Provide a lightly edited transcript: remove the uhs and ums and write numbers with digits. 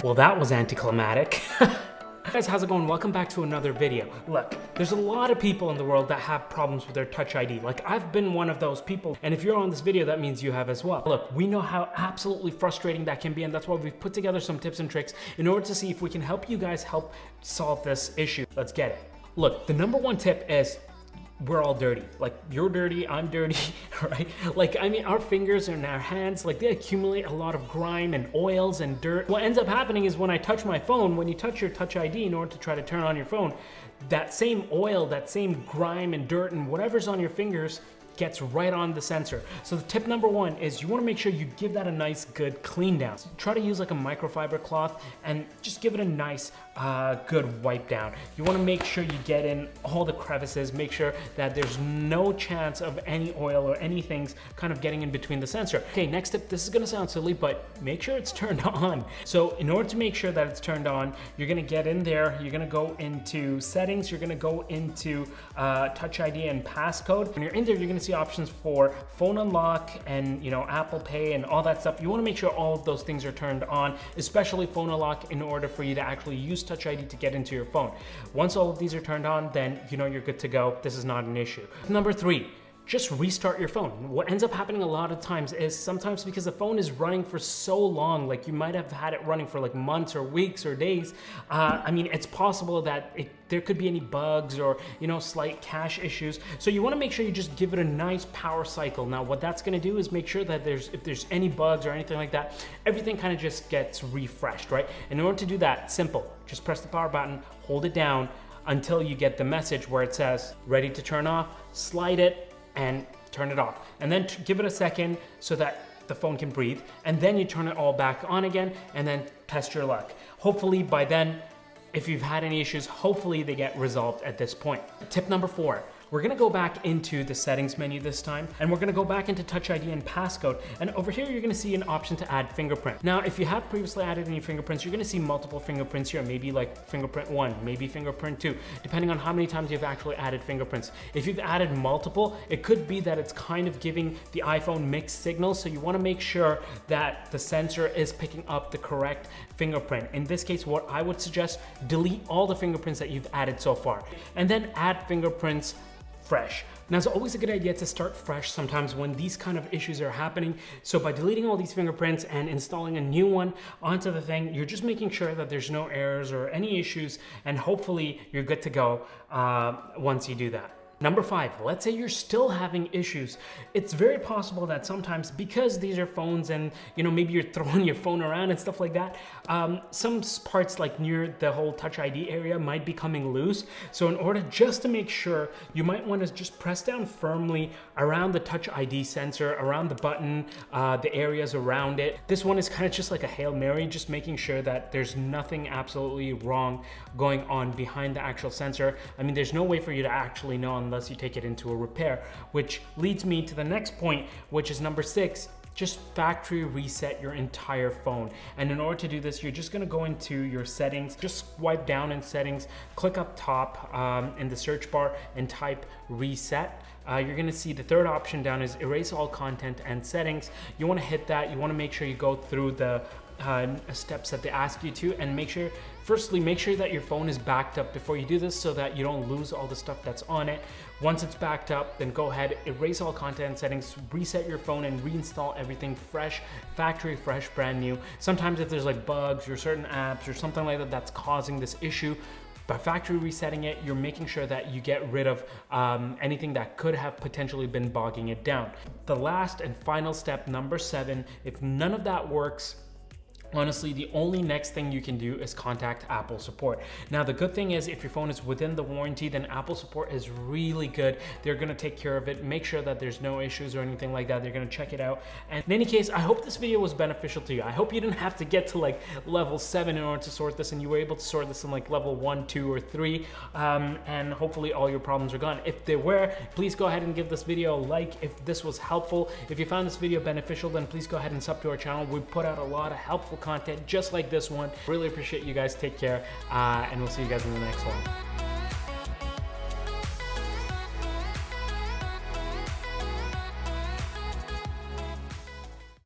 Well, that was anticlimactic. Guys, how's it going? Welcome back to another video. Look, there's a lot of people in the world that have problems with their Touch ID. Like, I've been one of those people, and if you're on this video, that means you have as well. Look, we know how absolutely frustrating that can be, and that's why we've put together some tips and tricks in order to see if we can help you guys solve this issue. Let's get it. Look, the number one tip is we're all dirty. Like, you're dirty, I'm dirty, right? Like, I mean, our fingers and our hands, like, they accumulate a lot of grime and oils and dirt. What ends up happening is when I touch my phone, when you touch your Touch ID in order to try to turn on your phone, that same oil, that same grime and dirt and whatever's on your fingers gets right on the sensor. So the tip number one is you want to make sure you give that a nice good clean down. So try to use like a microfiber cloth and just give it a nice good wipe down. You want to make sure you get in all the crevices, make sure that there's no chance of any oil or anything kind of getting in between the sensor. Okay, next tip, this is going to sound silly, but make sure it's turned on. So in order to make sure that it's turned on, you're going to get in there, you're going to go into settings, you're going to go into Touch ID and passcode. When you're in there, you're going to see options for phone unlock and, you know, Apple Pay and all that stuff. You want to make sure all of those things are turned on, especially phone unlock, in order for you to actually use Touch ID to get into your phone. Once all of these are turned on, then you know you're good to go. This is not an issue. Number three, just restart your phone. What ends up happening a lot of times is sometimes because the phone is running for so long, like you might have had it running for like months or weeks or days. I mean, it's possible that there could be any bugs or, you know, slight cache issues. So you want to make sure you just give it a nice power cycle. Now, what that's going to do is make sure that if there's any bugs or anything like that, everything kind of just gets refreshed, right? In order to do that, simple. Just press the power button, hold it down until you get the message where it says ready to turn off, slide it, and turn it off. And then give it a second so that the phone can breathe. And then you turn it all back on again and then test your luck. Hopefully by then, if you've had any issues, hopefully they get resolved at this point. Tip number four. We're gonna go back into the settings menu this time, and we're gonna go back into Touch ID and passcode. And over here, you're gonna see an option to add fingerprint. Now, if you have previously added any fingerprints, you're gonna see multiple fingerprints here, maybe like fingerprint 1, maybe fingerprint 2, depending on how many times you've actually added fingerprints. If you've added multiple, it could be that it's kind of giving the iPhone mixed signals, so you wanna make sure that the sensor is picking up the correct fingerprint. In this case, what I would suggest, delete all the fingerprints that you've added so far, and then add fingerprints fresh. Now, it's always a good idea to start fresh sometimes when these kind of issues are happening. So by deleting all these fingerprints and installing a new one onto the thing, you're just making sure that there's no errors or any issues, and hopefully you're good to go once you do that. Number five, let's say you're still having issues. It's very possible that sometimes, because these are phones and, you know, maybe you're throwing your phone around and stuff like that, some parts like near the whole Touch ID area might be coming loose. So in order just to make sure, you might want to just press down firmly around the Touch ID sensor, around the button, the areas around it. This one is kind of just like a Hail Mary, just making sure that there's nothing absolutely wrong going on behind the actual sensor. I mean, there's no way for you to actually know unless you take it into a repair, which leads me to the next point, which is number 6. Just factory reset your entire phone. And in order to do this, you're just gonna go into your settings, just swipe down in settings, click up top in the search bar and type reset. You're gonna see the third option down is erase all content and settings. You wanna hit that. You wanna make sure you go through the steps that they ask you to, and firstly, make sure that your phone is backed up before you do this so that you don't lose all the stuff that's on it. Once it's backed up, then go ahead, erase all content settings, reset your phone and reinstall everything fresh, factory fresh, brand new. Sometimes if there's like bugs or certain apps or something like that that's causing this issue, by factory resetting it, you're making sure that you get rid of anything that could have potentially been bogging it down. The last and final step, number 7, if none of that works, honestly, the only next thing you can do is contact Apple support. Now, the good thing is if your phone is within the warranty, then Apple support is really good. They're gonna take care of it, make sure that there's no issues or anything like that. They're gonna check it out. And in any case, I hope this video was beneficial to you. I hope you didn't have to get to like level 7 in order to sort this, and you were able to sort this in like level 1, 2, or 3. And hopefully all your problems are gone. If they were, please go ahead and give this video a like if this was helpful. If you found this video beneficial, then please go ahead and sub to our channel. We put out a lot of helpful content just like this one. Really appreciate you guys. Take care, and we'll see you guys in the next one.